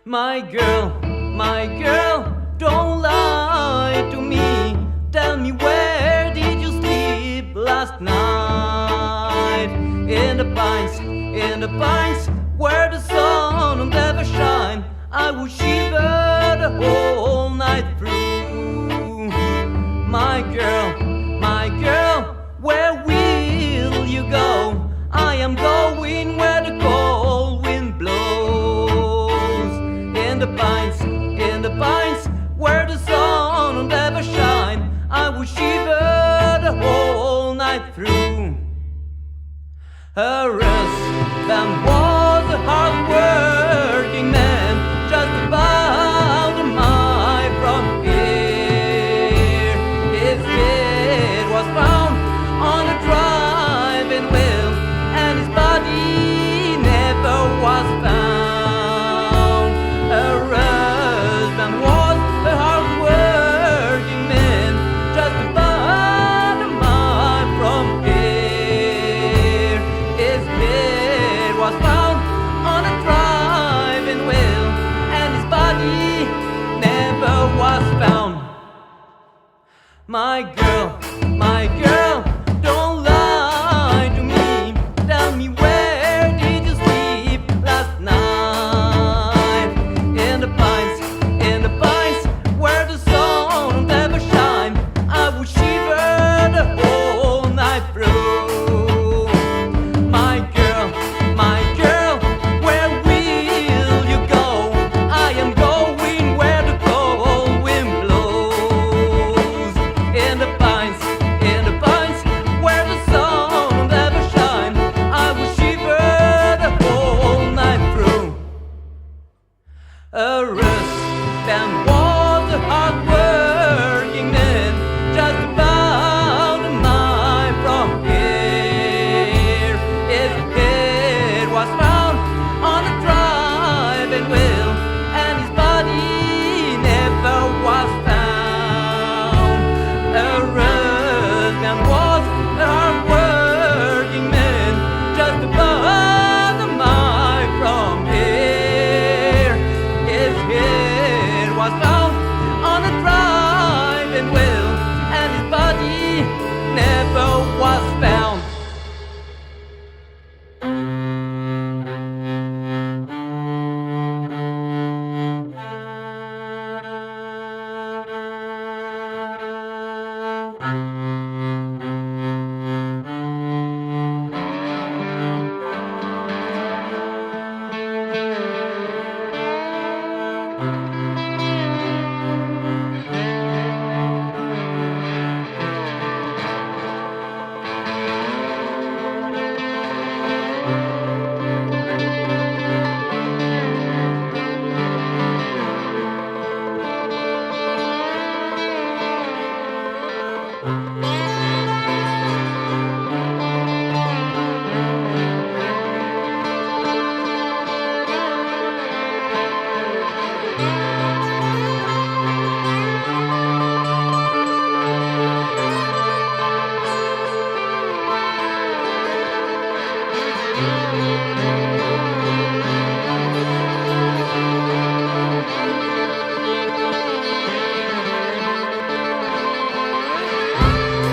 My girl, don't lie to me. Tell me, where did you sleep last night? In the pines, where the sun will never shine. I will shiver the whole night through. My girl, where will you go? I am going where the cold wind blows. In the pines, where the sun will never shine. I will shiver the whole night through. Her husband was a hard-working man, just about a mile from here. His head was found on a driving wheel, and his body never was found. Her husband was a hard-working man, just about a mile from here. His head was found on a driving wheel, and his body never was found. My girl, don't lie to me. Tell me, where did you sleep last night? In the pines, where the sun will never shine. I will shiver the whole night through. My girl, where will you go? I am going where the cold wind blows. In the pines, where the sun will never shine. I will shiver the whole night through. A husband was a hard-working man, just about a mile from here. His head was found on a driving wheel, and his body never was found. A husband was a hard-working man, just about a mile from here. His head was found on a driving wheel, and his body never was found.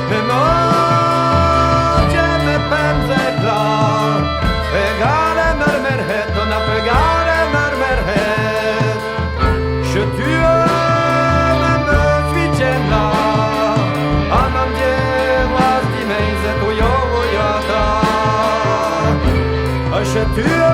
De noche me pędzę dla pegare mermerhet, on a pegare mermerhet. Je tue me fichena, anam dzieła z dimejze tu jata. Je tue